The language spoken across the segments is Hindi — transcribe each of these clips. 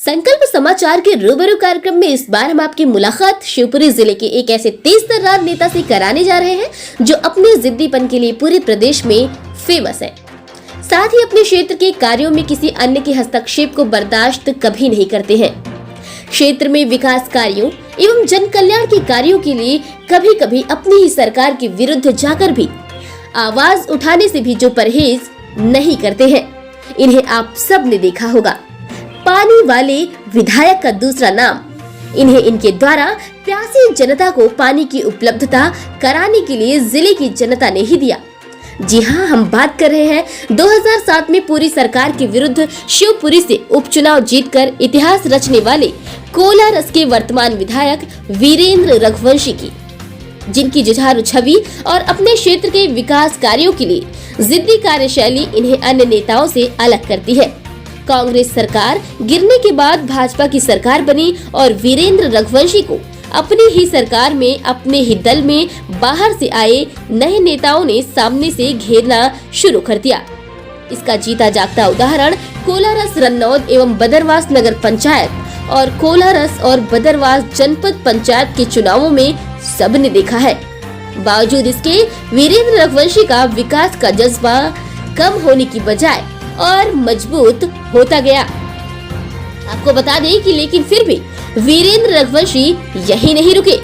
संकल्प समाचार के रूबरू कार्यक्रम में इस बार हम आपकी मुलाकात शिवपुरी जिले के एक ऐसे तेज तर्रार नेता से कराने जा रहे हैं जो अपने जिद्दीपन के लिए पूरे प्रदेश में फेमस है। साथ ही अपने क्षेत्र के कार्यों में किसी अन्य के हस्तक्षेप को बर्दाश्त कभी नहीं करते हैं। क्षेत्र में विकास कार्यों एवं जन कल्याण के कार्यों के लिए कभी कभी अपनी ही सरकार के विरुद्ध जाकर भी आवाज उठाने से भी जो परहेज नहीं करते हैं, इन्हें आप सब ने देखा होगा। पानी वाले विधायक का दूसरा नाम। इन्हें इनके द्वारा प्यासी जनता को पानी की उपलब्धता कराने के लिए जिले की जनता ने ही दिया। जी हां, हम बात कर रहे हैं 2007 में पूरी सरकार के विरुद्ध शिवपुरी से उपचुनाव जीतकर इतिहास रचने वाले कोलारस के वर्तमान विधायक वीरेंद्र रघुवंशी की, जिनकी जुझारू छवि और अपने क्षेत्र के विकास कार्यों के लिए जिद्दी कार्यशैली इन्हें अन्य नेताओं से अलग करती है। कांग्रेस सरकार गिरने के बाद भाजपा की सरकार बनी और वीरेंद्र रघुवंशी को अपनी ही सरकार में अपने ही दल में बाहर से आए नए नेताओं ने सामने से घेरना शुरू कर दिया। इसका जीता जागता उदाहरण कोलारस रन्नौद एवं बदरवास नगर पंचायत और कोलारस और बदरवास जनपद पंचायत के चुनावों में सबने देखा है। बावजूद इसके वीरेंद्र रघुवंशी का विकास का जज्बा कम होने की बजाय और मजबूत होता गया। आपको बता दें कि लेकिन फिर भी वीरेंद्र रघुवंशी यही नहीं रुके।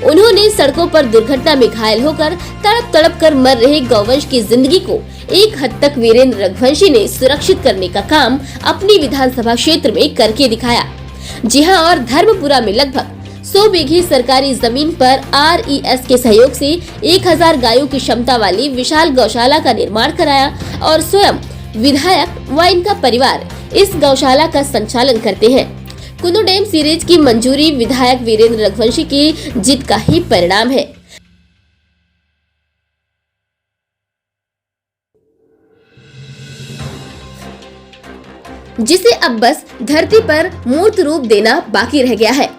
उन्होंने सड़कों पर दुर्घटना में घायल होकर तड़प तड़प कर मर रहे गौवंश की जिंदगी को एक हद तक वीरेंद्र रघुवंशी ने सुरक्षित करने का काम अपनी विधानसभा क्षेत्र में करके दिखाया। जी हां, और धर्मपुरा में लगभग 100 बीघे सरकारी जमीन पर RES के सहयोग से 1000 गायों की क्षमता वाली विशाल गौशाला का निर्माण कराया और स्वयं विधायक व इनका परिवार इस गौशाला का संचालन करते हैं। कुंदू डैम सीरेज की मंजूरी विधायक वीरेंद्र रघुवंशी की जीत का ही परिणाम है। जिसे अब बस धरती पर मूर्त रूप देना बाकी रह गया है।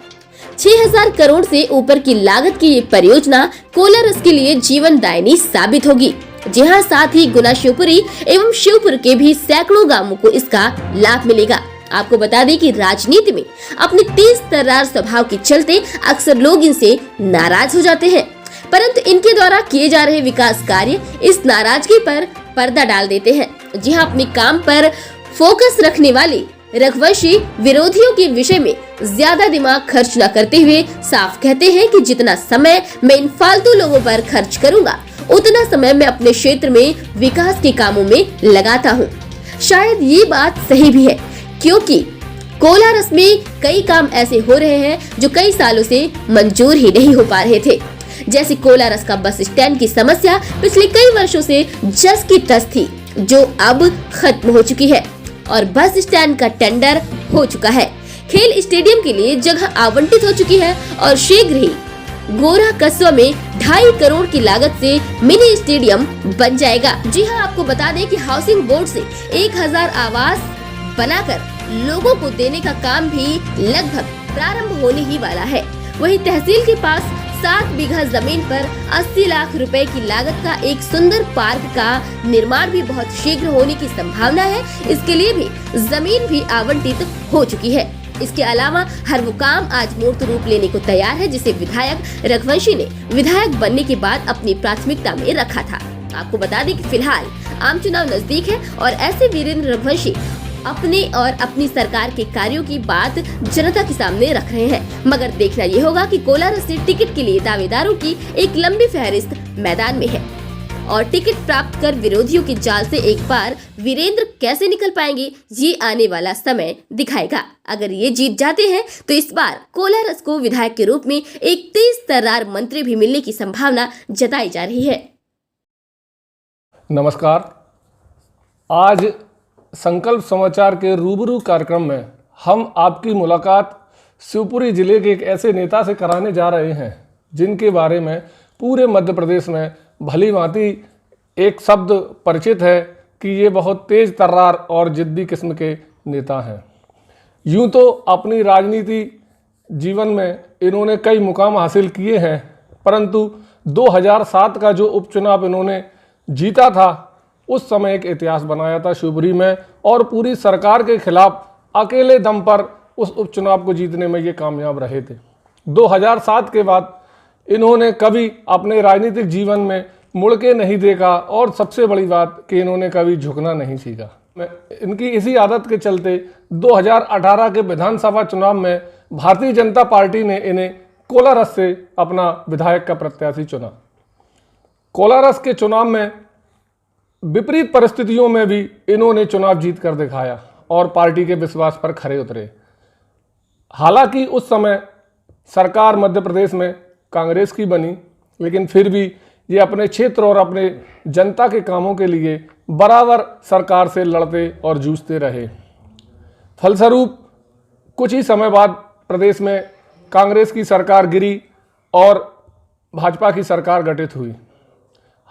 6000 करोड़ से ऊपर की लागत की ये परियोजना कोलारस के लिए जीवनदायिनी साबित होगी। जी हां, साथ ही गुना शिवपुरी एवं शिवपुर के भी सैकड़ों गांवों को इसका लाभ मिलेगा। आपको बता दें कि राजनीति में अपने तेज तर्रार स्वभाव के चलते अक्सर लोग इनसे नाराज हो जाते हैं, परंतु इनके द्वारा किए जा रहे विकास कार्य इस नाराजगी पर पर्दा डाल देते हैं। जी हां, अपने काम पर फोकस रखने वाले रघुवंशी विरोधियों के विषय में ज्यादा दिमाग खर्च न करते हुए साफ कहते हैं कि जितना समय मैं इन फालतू लोगों पर खर्च करूंगा, उतना समय मैं अपने क्षेत्र में विकास के कामों में लगाता हूं। शायद ये बात सही भी है, क्योंकि कोलारस में कई काम ऐसे हो रहे हैं जो कई सालों से मंजूर ही नहीं हो पा रहे थे। जैसे कोलारस का बस स्टैंड की समस्या पिछले कई वर्षों से जस की तस थी, जो अब खत्म हो चुकी है और बस स्टैंड का टेंडर हो चुका है। खेल स्टेडियम के लिए जगह आवंटित हो चुकी है और शीघ्र ही गोरा कस्बा में 2.5 करोड़ की लागत से मिनी स्टेडियम बन जाएगा। जी हां, आपको बता दें कि हाउसिंग बोर्ड से 1000 आवास बनाकर लोगों को देने का काम भी लगभग प्रारंभ होने ही वाला है। वहीं तहसील के पास 7 बीघा जमीन पर 80 लाख रुपए की लागत का एक सुंदर पार्क का निर्माण भी बहुत शीघ्र होने की संभावना है। इसके लिए भी जमीन भी आवंटित हो चुकी है। इसके अलावा हर वो काम आज मूर्त रूप लेने को तैयार है, जिसे विधायक रघुवंशी ने विधायक बनने के बाद अपनी प्राथमिकता में रखा था। आपको बता दें कि फिलहाल आम चुनाव नजदीक है और ऐसे वीरेंद्र रघुवंशी अपने और अपनी सरकार के कार्यों की बात जनता के सामने रख रहे हैं। मगर देखना ये होगा कि कोलारस से टिकट के लिए दावेदारों की एक लंबी फहरिस्त मैदान में है और टिकट प्राप्त कर विरोधियों के जाल से एक बार वीरेंद्र कैसे निकल पाएंगे, ये आने वाला समय दिखाएगा। अगर ये जीत जाते हैं तो इस बार कोलारस को विधायक के रूप में एक तेज तर्रार मंत्री भी मिलने की संभावना जताई जा रही है। नमस्कार, आज संकल्प समाचार के रूबरू कार्यक्रम में हम आपकी मुलाकात शिवपुरी जिले के एक ऐसे नेता से कराने जा रहे हैं जिनके बारे में पूरे मध्य प्रदेश में भली भांति एक शब्द परिचित है कि ये बहुत तेज तर्रार और जिद्दी किस्म के नेता हैं। यूं तो अपनी राजनीति जीवन में इन्होंने कई मुकाम हासिल किए हैं, परंतु 2007 का जो उपचुनाव इन्होंने जीता था, उस समय एक इतिहास बनाया था शिवपुरी में और पूरी सरकार के खिलाफ अकेले दम पर उस उपचुनाव को जीतने में ये कामयाब रहे थे। 2007 के बाद इन्होंने कभी अपने राजनीतिक जीवन में मुड़ के नहीं देखा और सबसे बड़ी बात कि इन्होंने कभी झुकना नहीं सीखा। इनकी इसी आदत के चलते 2018 के विधानसभा चुनाव में भारतीय जनता पार्टी ने इन्हें कोलारस से अपना विधायक का प्रत्याशी चुना। कोलारस के चुनाव में विपरीत परिस्थितियों में भी इन्होंने चुनाव जीत कर दिखाया और पार्टी के विश्वास पर खरे उतरे। हालांकि उस समय सरकार मध्य प्रदेश में कांग्रेस की बनी, लेकिन फिर भी ये अपने क्षेत्र और अपने जनता के कामों के लिए बराबर सरकार से लड़ते और जूझते रहे। फलस्वरूप कुछ ही समय बाद प्रदेश में कांग्रेस की सरकार गिरी और भाजपा की सरकार गठित हुई।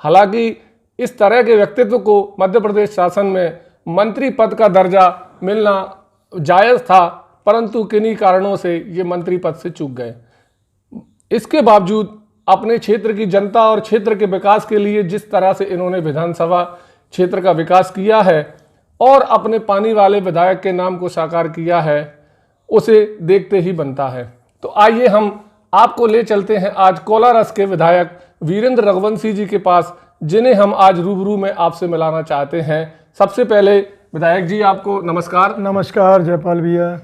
हालांकि इस तरह के व्यक्तित्व को मध्य प्रदेश शासन में मंत्री पद का दर्जा मिलना जायज़ था, परंतु किन्हीं कारणों से ये मंत्री पद से चूक गए। इसके बावजूद अपने क्षेत्र की जनता और क्षेत्र के विकास के लिए जिस तरह से इन्होंने विधानसभा क्षेत्र का विकास किया है और अपने पानी वाले विधायक के नाम को साकार किया है, उसे देखते ही बनता है। तो आइए हम आपको ले चलते हैं आज कोलारस के विधायक वीरेंद्र रघुवंशी जी के पास, जिन्हें हम आज रूबरू में आपसे मिलाना चाहते हैं। सबसे पहले विधायक जी आपको नमस्कार। नमस्कार जयपाल भैया।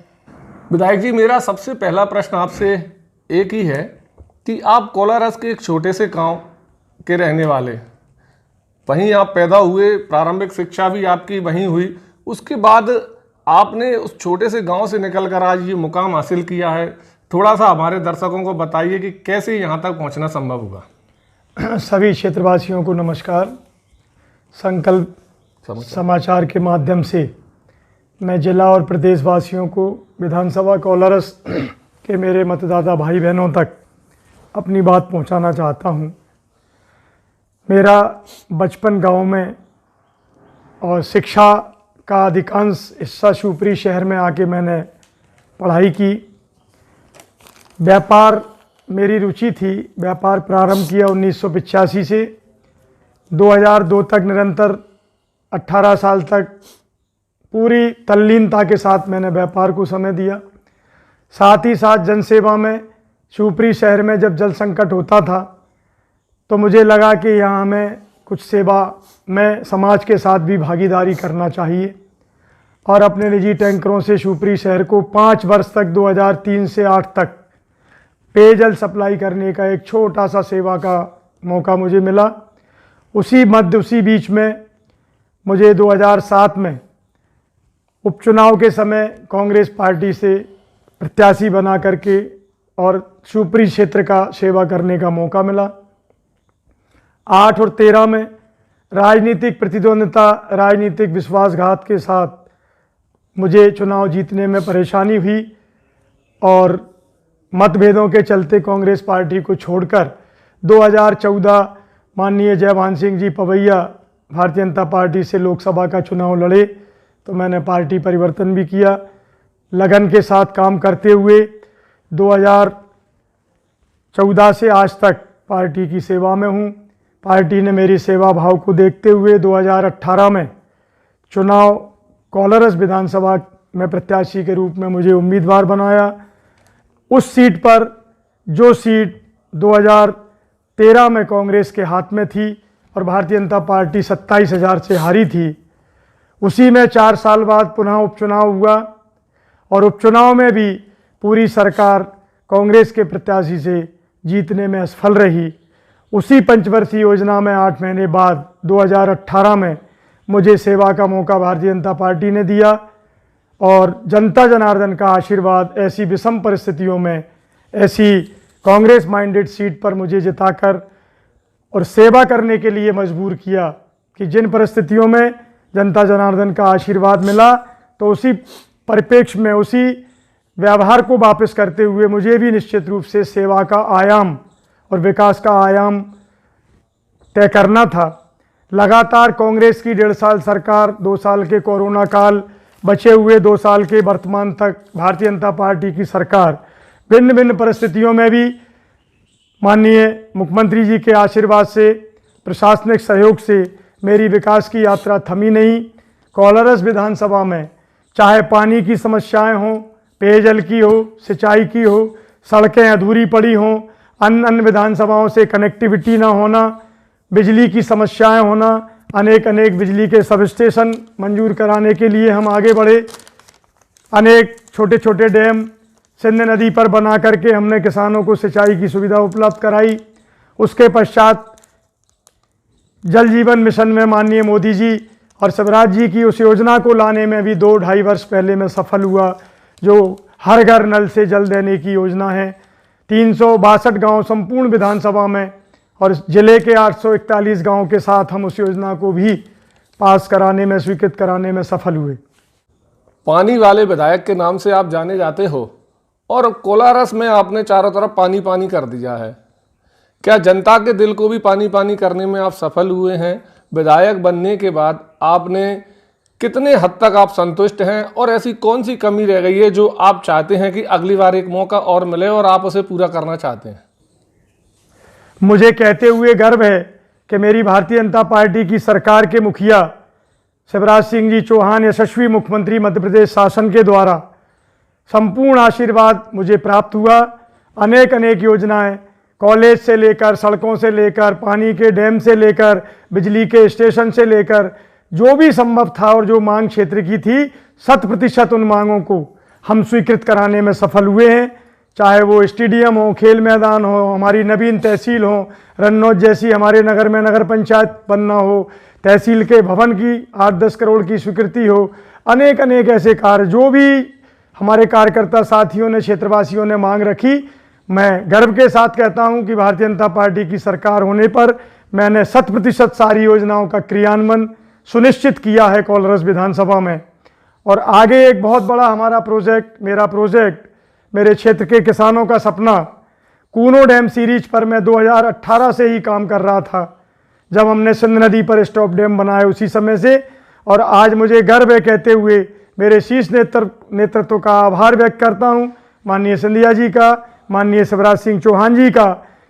विधायक जी, मेरा सबसे पहला प्रश्न आपसे एक ही है कि आप कोलारस के एक छोटे से गांव के रहने वाले, वहीं आप पैदा हुए, प्रारंभिक शिक्षा भी आपकी वहीं हुई, उसके बाद आपने उस छोटे से गांव से निकलकर आज ये मुकाम हासिल किया है। थोड़ा सा हमारे दर्शकों को बताइए कि कैसे यहाँ तक पहुँचना संभव हुआ। सभी क्षेत्रवासियों को नमस्कार। संकल्प समाचार के माध्यम से मैं जिला और प्रदेशवासियों को विधानसभा कोलारस के मेरे मतदाता भाई बहनों तक अपनी बात पहुंचाना चाहता हूं। मेरा बचपन गांव में और शिक्षा का अधिकांश हिस्सा शिवपुरी शहर में आके मैंने पढ़ाई की। व्यापार मेरी रुचि थी, व्यापार प्रारंभ किया 1985 से 2002 तक निरंतर 18 साल तक पूरी तल्लीनता के साथ मैंने व्यापार को समय दिया। साथ ही साथ जनसेवा में शिवपुरी शहर में जब जल संकट होता था तो मुझे लगा कि यहाँ हमें कुछ सेवा में समाज के साथ भी भागीदारी करना चाहिए और अपने निजी टैंकरों से शिवपुरी शहर को 5 वर्ष तक 2003 से 8 तक पेयजल सप्लाई करने का एक छोटा सा सेवा का मौका मुझे मिला। उसी बीच में मुझे 2007 में उपचुनाव के समय कांग्रेस पार्टी से प्रत्याशी बना करके और शिवपुरी क्षेत्र का सेवा करने का मौका मिला। 8 और 13 में राजनीतिक प्रतिद्वंद्विता, राजनीतिक विश्वासघात के साथ मुझे चुनाव जीतने में परेशानी हुई और मतभेदों के चलते कांग्रेस पार्टी को छोड़कर 2014 माननीय जयभान सिंह जी पवैया भारतीय जनता पार्टी से लोकसभा का चुनाव लड़े तो मैंने पार्टी परिवर्तन भी किया। लगन के साथ काम करते हुए 2014 से आज तक पार्टी की सेवा में हूँ। पार्टी ने मेरी सेवा भाव को देखते हुए 2018 में चुनाव कोलारस विधानसभा में प्रत्याशी के रूप में मुझे उम्मीदवार बनाया। उस सीट पर, जो सीट 2013 में कांग्रेस के हाथ में थी और भारतीय जनता पार्टी 27,000 से हारी थी, उसी में 4 साल बाद पुनः उपचुनाव हुआ और उपचुनाव में भी पूरी सरकार कांग्रेस के प्रत्याशी से जीतने में असफल रही। उसी पंचवर्षीय योजना में 8 महीने बाद 2018 में मुझे सेवा का मौका भारतीय जनता पार्टी ने दिया और जनता जनार्दन का आशीर्वाद ऐसी विषम परिस्थितियों में ऐसी कांग्रेस माइंडेड सीट पर मुझे जिताकर और सेवा करने के लिए मजबूर किया कि जिन परिस्थितियों में जनता जनार्दन का आशीर्वाद मिला तो उसी परिप्रेक्ष्य में, उसी व्यवहार को वापस करते हुए मुझे भी निश्चित रूप से सेवा का आयाम और विकास का आयाम तय करना था। लगातार कांग्रेस की 1.5 साल सरकार, 2 साल के कोरोना काल, बचे हुए 2 साल के वर्तमान तक भारतीय जनता पार्टी की सरकार भिन्न भिन्न परिस्थितियों में भी माननीय मुख्यमंत्री जी के आशीर्वाद से, प्रशासनिक सहयोग से मेरी विकास की यात्रा थमी नहीं। कोलारस विधानसभा में चाहे पानी की समस्याएं हों, पेयजल की हो, सिंचाई की हो, सड़कें अधूरी पड़ी हों, अन्य विधानसभाओं से कनेक्टिविटी ना होना, बिजली की समस्याएं होना, अनेक बिजली के सब स्टेशन मंजूर कराने के लिए हम आगे बढ़े। अनेक छोटे छोटे डैम सिंध नदी पर बना करके हमने किसानों को सिंचाई की सुविधा उपलब्ध कराई। उसके पश्चात जल जीवन मिशन में माननीय मोदी जी और शिवराज जी की उस योजना को लाने में भी 2-2.5 वर्ष पहले मैं सफल हुआ, जो हर घर नल से जल देने की योजना है। 362 गांव संपूर्ण विधानसभा में और जिले के 841 गांव के साथ हम उस योजना को भी पास कराने में, स्वीकृत कराने में सफल हुए। पानी वाले विधायक के नाम से आप जाने जाते हो और कोलारस में आपने चारों तरफ पानी पानी कर दिया है। क्या जनता के दिल को भी पानी पानी करने में आप सफल हुए हैं? विधायक बनने के बाद आपने कितने हद तक आप संतुष्ट हैं और ऐसी कौन सी कमी रह गई है जो आप चाहते हैं कि अगली बार एक मौका और मिले और आप उसे पूरा करना चाहते हैं? मुझे कहते हुए गर्व है कि मेरी भारतीय जनता पार्टी की सरकार के मुखिया शिवराज सिंह जी चौहान यशस्वी मुख्यमंत्री मध्य प्रदेश शासन के द्वारा संपूर्ण आशीर्वाद मुझे प्राप्त हुआ। अनेक योजनाएं, कॉलेज से लेकर, सड़कों से लेकर, पानी के डैम से लेकर, बिजली के स्टेशन से लेकर, जो भी संभव था और जो मांग क्षेत्र की थी 100% उन मांगों को हम स्वीकृत कराने में सफल हुए हैं। चाहे वो स्टेडियम हो, खेल मैदान हो, हमारी नवीन तहसील हो, रन्नौत जैसी हमारे नगर में नगर पंचायत बनना हो, तहसील के भवन की 8-10 करोड़ की स्वीकृति हो, अनेक ऐसे कार्य जो भी हमारे कार्यकर्ता साथियों ने, क्षेत्रवासियों ने मांग रखी, मैं गर्व के साथ कहता हूं कि भारतीय जनता पार्टी की सरकार होने पर मैंने 100% सारी योजनाओं का क्रियान्वयन सुनिश्चित किया है कोलारस विधानसभा में। और आगे एक बहुत बड़ा हमारा प्रोजेक्ट, मेरा प्रोजेक्ट, मेरे क्षेत्र के किसानों का सपना, कूनो डैम सीरीज पर मैं 2018 से ही काम कर रहा था, जब हमने सिंध नदी पर स्टॉप डैम बनाए उसी समय से। और आज मुझे गर्व है कहते हुए मेरे शीर्ष नेतृत्व का आभार व्यक्त करता हूं, माननीय सिंधिया जी का, माननीय शिवराज सिंह चौहान जी का,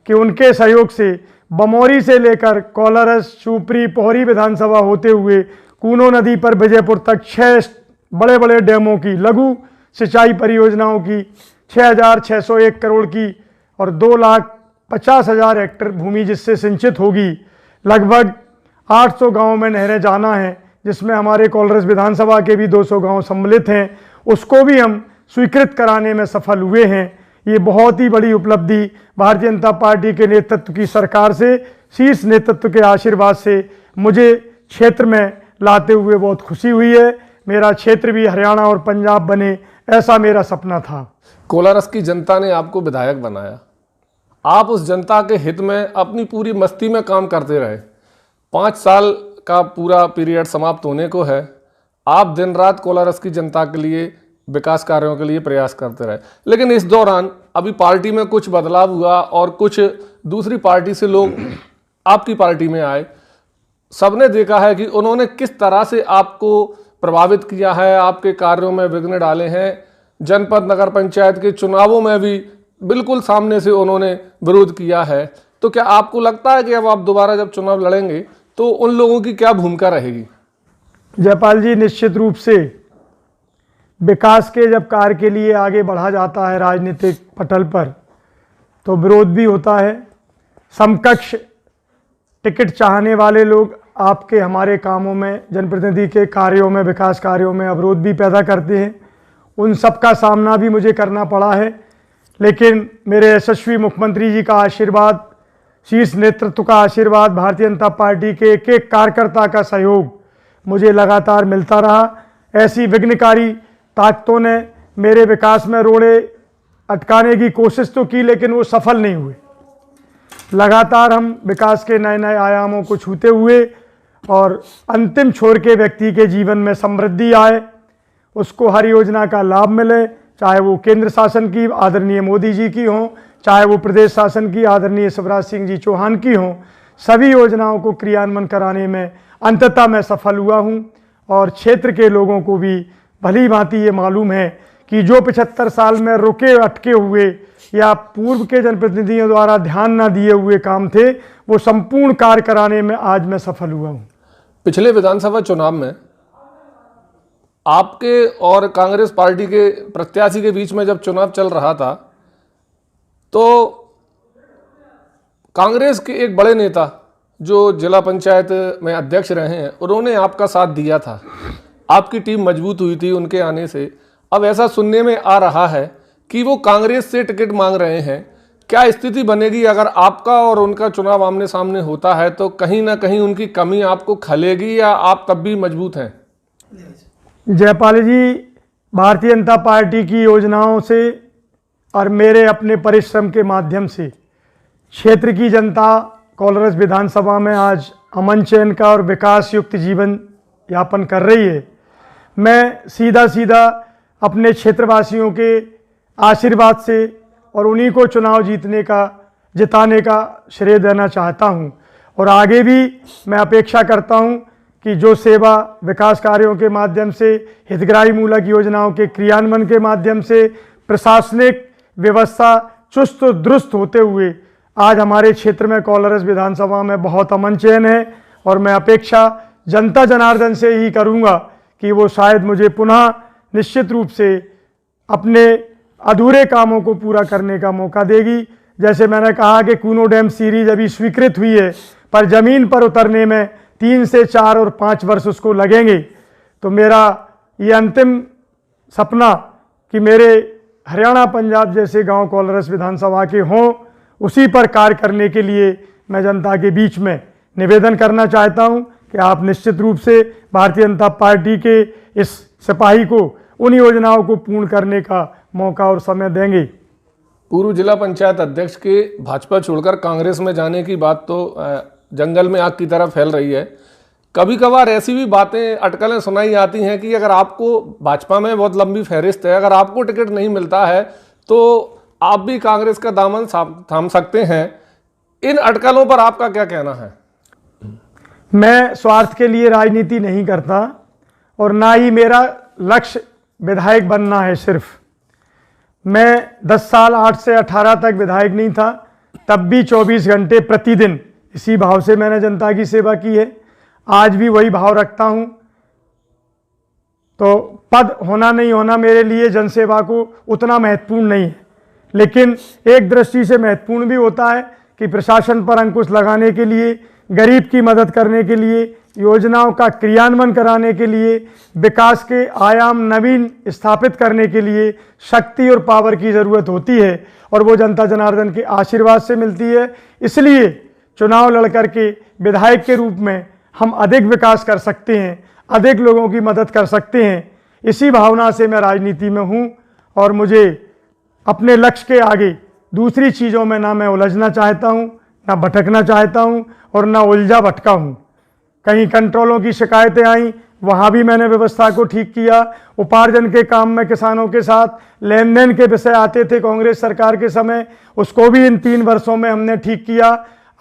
कि उनके सहयोग से बमौरी से लेकर कोलारस, शिवपुरी, पोहरी विधानसभा होते हुए कूनो नदी पर विजयपुर तक 6 बड़े डैमों की, लघु सिंचाई परियोजनाओं की 6,601 करोड़ की और 2,50,000 हेक्टेयर भूमि जिससे सिंचित होगी। लगभग 800 गांव में नहरें जाना है, जिसमें हमारे कोलारस विधानसभा के भी 200 गांव सम्मिलित हैं, उसको भी हम स्वीकृत कराने में सफल हुए हैं। ये बहुत ही बड़ी उपलब्धि भारतीय जनता पार्टी के नेतृत्व की सरकार से, शीर्ष नेतृत्व के आशीर्वाद से मुझे क्षेत्र में लाते हुए बहुत खुशी हुई है। मेरा क्षेत्र भी हरियाणा और पंजाब बने, ऐसा मेरा सपना था। कोलारस की जनता ने आपको विधायक बनाया, आप उस जनता के हित में अपनी पूरी मस्ती में काम करते रहे। 5 साल का पूरा पीरियड समाप्त होने को है, आप दिन रात कोलारस की जनता के लिए, विकास कार्यों के लिए प्रयास करते रहे। लेकिन इस दौरान अभी पार्टी में कुछ बदलाव हुआ और कुछ दूसरी पार्टी से लोग आपकी पार्टी में आए। सबने देखा है कि उन्होंने किस तरह से आपको प्रभावित किया है, आपके कार्यों में विघ्न डाले हैं। जनपद नगर पंचायत के चुनावों में भी बिल्कुल सामने से उन्होंने विरोध किया है। तो क्या आपको लगता है कि अब आप दोबारा जब चुनाव लड़ेंगे तो उन लोगों की क्या भूमिका रहेगी? जयपाल जी, निश्चित रूप से विकास के जब कार्य के लिए आगे बढ़ा जाता है राजनीतिक पटल पर, तो विरोध भी होता है। समकक्ष टिकट चाहने वाले लोग आपके, हमारे कामों में, जनप्रतिनिधि के कार्यों में, विकास कार्यों में अवरोध भी पैदा करते हैं। उन सब का सामना भी मुझे करना पड़ा है, लेकिन मेरे यशस्वी मुख्यमंत्री जी का आशीर्वाद, शीर्ष नेतृत्व का आशीर्वाद, भारतीय जनता पार्टी के एक कार्यकर्ता का सहयोग मुझे लगातार मिलता रहा। ऐसी विघ्नकारी ताकतों ने मेरे विकास में रोड़े अटकाने की कोशिश तो की, लेकिन वो सफल नहीं हुए। लगातार हम विकास के नए आयामों को छूते हुए और अंतिम छोर के व्यक्ति के जीवन में समृद्धि आए, उसको हर योजना का लाभ मिले, चाहे वो केंद्र शासन की आदरणीय मोदी जी की हो, चाहे वो प्रदेश शासन की आदरणीय शिवराज सिंह जी चौहान की हो। सभी योजनाओं को क्रियान्वयन कराने में अंततः मैं सफल हुआ हूं। और क्षेत्र के लोगों को भी भली भांति ये मालूम है कि जो 75 साल में रुके अटके हुए या पूर्व के जनप्रतिनिधियों द्वारा ध्यान न दिए हुए काम थे, वो संपूर्ण कार्य कराने में आज मैं सफल हुआ हूँ। पिछले विधानसभा चुनाव में आपके और कांग्रेस पार्टी के प्रत्याशी के बीच में जब चुनाव चल रहा था तो कांग्रेस के एक बड़े नेता जो जिला पंचायत में अध्यक्ष रहे हैं उन्होंने आपका साथ दिया था, आपकी टीम मजबूत हुई थी उनके आने से। अब ऐसा सुनने में आ रहा है कि वो कांग्रेस से टिकट मांग रहे हैं। क्या स्थिति बनेगी अगर आपका और उनका चुनाव आमने सामने होता है? तो कहीं ना कहीं उनकी कमी आपको खलेगी या आप तब भी मजबूत हैं? जयपाल जी, भारतीय जनता पार्टी की योजनाओं से और मेरे अपने परिश्रम के माध्यम से क्षेत्र की जनता कोलारस विधानसभा में आज अमन चैन का और विकास युक्त जीवन यापन कर रही है। मैं सीधा अपने क्षेत्रवासियों के आशीर्वाद से और उन्हीं को चुनाव जिताने का श्रेय देना चाहता हूं। और आगे भी मैं अपेक्षा करता हूं कि जो सेवा विकास कार्यों के माध्यम से, हितग्राही मूलक योजनाओं के क्रियान्वयन के माध्यम से, प्रशासनिक व्यवस्था चुस्त और दुरुस्त होते हुए आज हमारे क्षेत्र में कोलारस विधानसभा में बहुत अमन चैन है। और मैं अपेक्षा जनता जनार्दन से ही करूंगा कि वो शायद मुझे पुनः निश्चित रूप से अपने अधूरे कामों को पूरा करने का मौका देगी। जैसे मैंने कहा कि कूनो डैम सीरीज अभी स्वीकृत हुई है, पर ज़मीन पर उतरने में 3 से 4 और 5 वर्ष उसको लगेंगे। तो मेरा ये अंतिम सपना कि मेरे हरियाणा पंजाब जैसे गांव कोलारस विधानसभा के हों, उसी पर कार्य करने के लिए मैं जनता के बीच में निवेदन करना चाहता हूं कि आप निश्चित रूप से भारतीय जनता पार्टी के इस सिपाही को उन योजनाओं को पूर्ण करने का मौका और समय देंगे। पूर्व जिला पंचायत अध्यक्ष के भाजपा छोड़कर कांग्रेस में जाने की बात तो जंगल में आग की तरह फैल रही है। कभी कभार ऐसी भी बातें, अटकलें सुनाई आती हैं कि अगर आपको भाजपा में बहुत लंबी फहरिस्त है, अगर आपको टिकट नहीं मिलता है तो आप भी कांग्रेस का दामन थाम सकते हैं। इन अटकलों पर आपका क्या कहना है? मैं स्वार्थ के लिए राजनीति नहीं करता और ना ही मेरा लक्ष्य विधायक बनना है। सिर्फ मैं 10 साल 8 से 18 तक विधायक नहीं था, तब भी 24 घंटे प्रतिदिन इसी भाव से मैंने जनता की सेवा की है। आज भी वही भाव रखता हूं। तो पद होना नहीं होना मेरे लिए जनसेवा को उतना महत्वपूर्ण नहीं है, लेकिन एक दृष्टि से महत्वपूर्ण भी होता है कि प्रशासन पर अंकुश लगाने के लिए, गरीब की मदद करने के लिए, योजनाओं का क्रियान्वयन कराने के लिए, विकास के आयाम नवीन स्थापित करने के लिए शक्ति और पावर की ज़रूरत होती है और वो जनता जनार्दन के आशीर्वाद से मिलती है। इसलिए चुनाव लड़ करके विधायक के रूप में हम अधिक विकास कर सकते हैं, अधिक लोगों की मदद कर सकते हैं। इसी भावना से मैं राजनीति में हूँ और मुझे अपने लक्ष्य के आगे दूसरी चीज़ों में ना मैं उलझना चाहता हूँ, ना भटकना चाहता हूँ और ना उलझा भटका हूँ। कहीं कंट्रोलों की शिकायतें आई, वहाँ भी मैंने व्यवस्था को ठीक किया। उपार्जन के काम में किसानों के साथ लेन देन के विषय आते थे कांग्रेस सरकार के समय, उसको भी इन 3 वर्षों में हमने ठीक किया।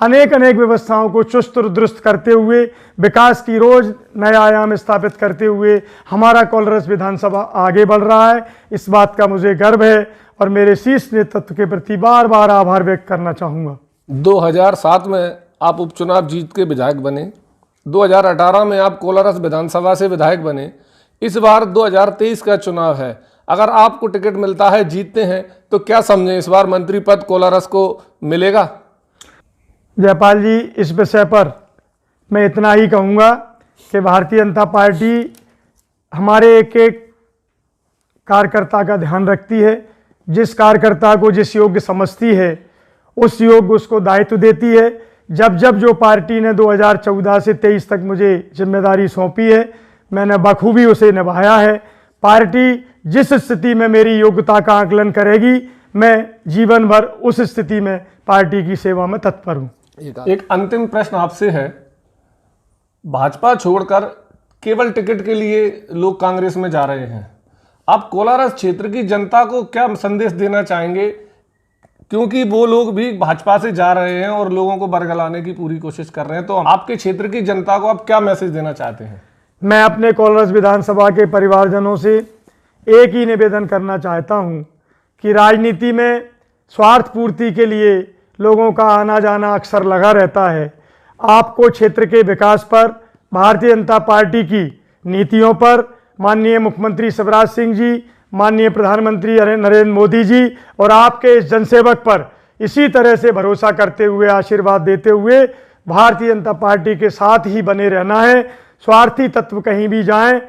अनेक व्यवस्थाओं को चुस्त और दुरुस्त करते हुए, विकास की रोज नया आयाम स्थापित करते हुए हमारा कोलारस विधानसभा आगे बढ़ रहा है। इस बात का मुझे गर्व है और मेरे शीर्ष नेतृत्व के प्रति बार बार आभार व्यक्त करना चाहूँगा। 2007 में आप उपचुनाव जीत के विधायक बने, 2018 में आप कोलारस विधानसभा से विधायक बने, इस बार 2023 का चुनाव है। अगर आपको टिकट मिलता है, जीतते हैं, तो क्या समझें इस बार मंत्री पद कोलारस को मिलेगा? जयपाल जी, इस विषय पर मैं इतना ही कहूँगा कि भारतीय जनता पार्टी हमारे एक कार्यकर्ता का ध्यान रखती है। जिस कार्यकर्ता को जिस योग्य समझती है उस योग्य उसको दायित्व देती है। जब जो पार्टी ने 2014 से 23 तक मुझे जिम्मेदारी सौंपी है, मैंने बखूबी उसे निभाया है। पार्टी जिस स्थिति में मेरी योग्यता का आकलन करेगी, मैं जीवन भर उस स्थिति में पार्टी की सेवा में तत्पर हूँ। एक अंतिम प्रश्न आपसे है, भाजपा छोड़कर केवल टिकट के लिए लोग कांग्रेस में जा रहे हैं, आप कोलारस क्षेत्र की जनता को क्या संदेश देना चाहेंगे? क्योंकि वो लोग भी भाजपा से जा रहे हैं और लोगों को बरगलाने की पूरी कोशिश कर रहे हैं, तो आपके क्षेत्र की जनता को आप क्या मैसेज देना चाहते हैं? मैं अपने कोलारस विधानसभा के परिवारजनों से एक ही निवेदन करना चाहता हूं कि राजनीति में स्वार्थ पूर्ति के लिए लोगों का आना जाना अक्सर लगा रहता है। आपको क्षेत्र के विकास पर, भारतीय जनता पार्टी की नीतियों पर, माननीय मुख्यमंत्री शिवराज सिंह जी, माननीय प्रधानमंत्री नरेंद्र मोदी जी और आपके इस जनसेवक पर इसी तरह से भरोसा करते हुए, आशीर्वाद देते हुए भारतीय जनता पार्टी के साथ ही बने रहना है। स्वार्थी तत्व कहीं भी जाएं,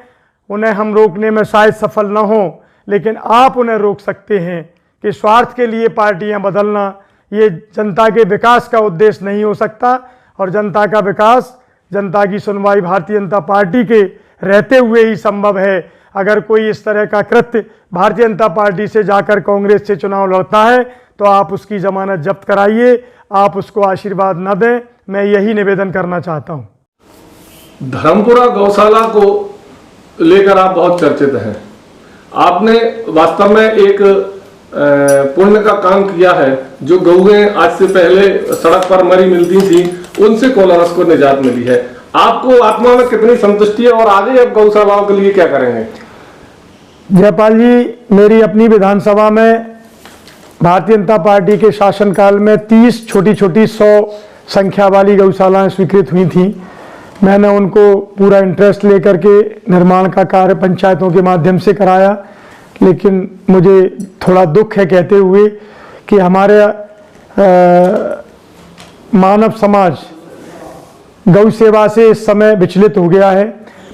उन्हें हम रोकने में शायद सफल न हों, लेकिन आप उन्हें रोक सकते हैं कि स्वार्थ के लिए पार्टियां बदलना ये जनता के विकास का उद्देश्य नहीं हो सकता। और जनता का विकास, जनता की सुनवाई भारतीय जनता पार्टी के रहते हुए ही संभव है। अगर कोई इस तरह का कृत्य भारतीय जनता पार्टी से जाकर कांग्रेस से चुनाव लड़ता है तो आप उसकी जमानत जब्त कराइए, आप उसको आशीर्वाद न दें। मैं यही निवेदन करना चाहता हूं। धर्मपुरा गौशाला को लेकर आप बहुत चर्चित हैं। आपने वास्तव में एक पुण्य का काम किया है। जो गौएं आज से पहले सड़क पर मरी मिलती थी, उनसे कोलारस को निजात मिली है। आपको आत्मा में कितनी संतुष्टि है और आगे आप गौशालाओं के लिए क्या करेंगे? जयपाल जी, मेरी अपनी विधानसभा में भारतीय जनता पार्टी के शासनकाल में 30 छोटी छोटी 100 संख्या वाली गौशालाएं स्वीकृत हुई थीं। मैंने उनको पूरा इंटरेस्ट लेकर के निर्माण का कार्य पंचायतों के माध्यम से कराया, लेकिन मुझे थोड़ा दुख है कहते हुए कि हमारे मानव समाज गौ सेवा से इस समय विचलित हो गया है।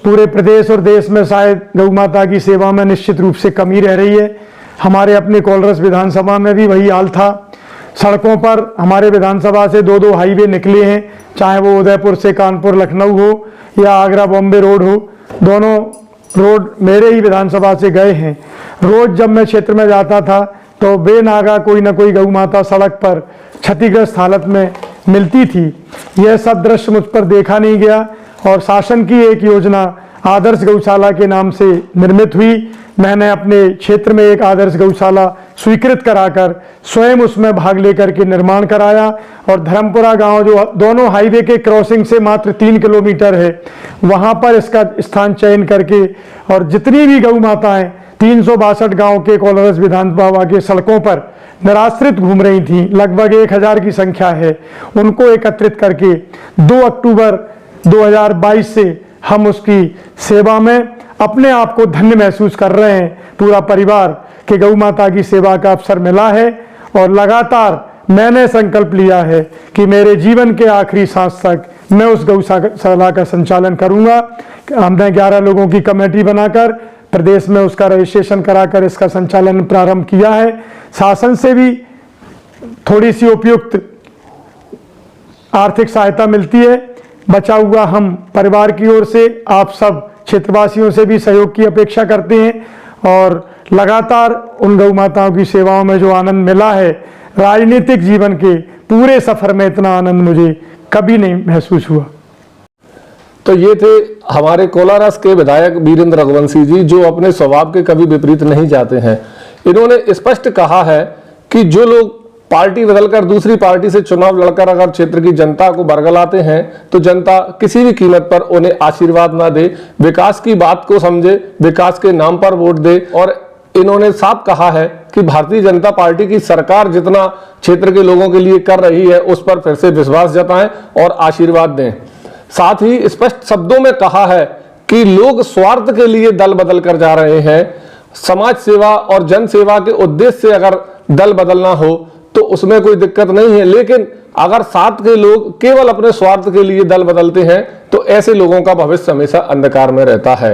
पूरे प्रदेश और देश में शायद गौ माता की सेवा में निश्चित रूप से कमी रह रही है। हमारे अपने कोलरस विधानसभा में भी वही हाल था। सड़कों पर हमारे विधानसभा से 2-2 हाईवे निकले हैं, चाहे वो उदयपुर से कानपुर लखनऊ हो या आगरा बॉम्बे रोड हो। दोनों रोड मेरे ही विधानसभा से गए हैं। रोज जब मैं क्षेत्र में जाता था तो बेनागा कोई ना कोई गौ माता सड़क पर क्षतिग्रस्त हालत में मिलती थी। यह सब दृश्य मुझ पर देखा नहीं गया और शासन की एक योजना आदर्श गौशाला के नाम से निर्मित हुई। मैंने अपने क्षेत्र में एक आदर्श गौशाला स्वीकृत कराकर स्वयं उसमें भाग लेकर के निर्माण कराया और धर्मपुरा गांव जो दोनों हाईवे के क्रॉसिंग से मात्र 3 किलोमीटर है, वहां पर इसका स्थान चयन करके और जितनी भी गौ माताएं 362 गांव के कोलरस विधानसभा के सड़कों पर निराश्रित घूम रही थी, लगभग 1000 की संख्या है, उनको एकत्रित करके 2 अक्टूबर 2022 से हम उसकी सेवा में अपने आप को धन्य महसूस कर रहे हैं। पूरा परिवार के गौ माता की सेवा का अवसर मिला है और लगातार मैंने संकल्प लिया है कि मेरे जीवन के आखिरी सांस तक मैं उस गौशाला का संचालन करूंगा। हमने 11 लोगों की कमेटी बनाकर प्रदेश में उसका रजिस्ट्रेशन कराकर इसका संचालन प्रारंभ किया है। शासन से भी थोड़ी सी उपयुक्त आर्थिक सहायता मिलती है। बचा हुआ हम परिवार की ओर से आप सब क्षेत्रवासियों से भी सहयोग की अपेक्षा करते हैं और लगातार उन गौ माताओं की सेवाओं में जो आनंद मिला है, राजनीतिक जीवन के पूरे सफर में इतना आनंद मुझे कभी नहीं महसूस हुआ। तो ये थे हमारे कोलारस के विधायक वीरेंद्र रघुवंशी जी, जो अपने स्वभाव के कभी विपरीत नहीं जाते हैं। इन्होंने स्पष्ट कहा है कि जो लोग पार्टी बदलकर दूसरी पार्टी से चुनाव लड़कर अगर क्षेत्र की जनता को बरगलाते हैं तो जनता किसी भी कीमत पर उन्हें आशीर्वाद ना दे, विकास की बात को समझे, विकास के नाम पर वोट दे। और इन्होंने साफ कहा है कि भारतीय जनता पार्टी की सरकार जितना क्षेत्र के लोगों के लिए कर रही है उस पर फिर से विश्वास जताएं और आशीर्वाद दें। साथ ही स्पष्ट शब्दों में कहा है कि लोग स्वार्थ के लिए दल बदल कर जा रहे हैं। समाज सेवा और जन सेवा के उद्देश्य से अगर दल बदलना हो तो उसमें कोई दिक्कत नहीं है, लेकिन अगर साथ के लोग केवल अपने स्वार्थ के लिए दल बदलते हैं तो ऐसे लोगों का भविष्य हमेशा अंधकार में रहता है।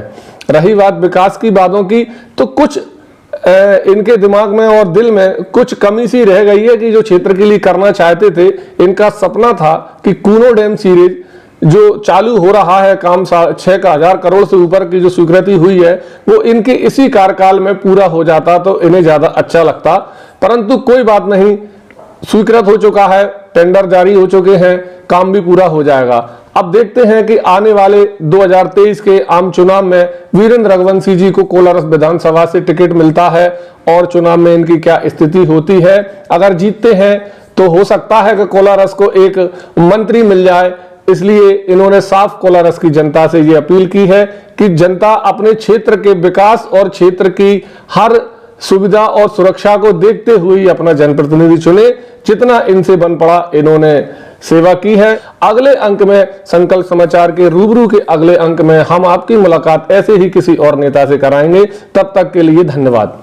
रही बात विकास की बातों की, तो कुछ इनके दिमाग में और दिल में कुछ कमी सी रह गई है कि जो क्षेत्र के लिए करना चाहते थे। इनका सपना था कि कूनो डैम सीरीज जो चालू हो रहा है काम 6,000 करोड़ से ऊपर की जो स्वीकृति हुई है वो इनके इसी कार्यकाल में पूरा हो जाता तो इन्हें ज्यादा अच्छा लगता, परंतु कोई बात नहीं, स्वीकृत हो चुका है, टेंडर जारी हो चुके हैं, काम भी पूरा हो जाएगा। अब देखते हैं कि आने वाले 2023 के आम चुनाव में वीरेंद्र रघुवंशी जी को कोलारस विधानसभा से टिकट मिलता है और चुनाव में इनकी क्या स्थिति होती है। अगर जीतते हैं तो हो सकता है कि कोलारस को एक मंत्री मिल जाए, इसलिए इन्होंने साफ कोलारस की जनता से ये अपील की है कि जनता अपने क्षेत्र के विकास और क्षेत्र की हर सुविधा और सुरक्षा को देखते हुए अपना जनप्रतिनिधि चुने। जितना इनसे बन पड़ा इन्होंने सेवा की है। अगले अंक में संकल्प समाचार के रूबरू के अगले अंक में हम आपकी मुलाकात ऐसे ही किसी और नेता से कराएंगे। तब तक के लिए धन्यवाद।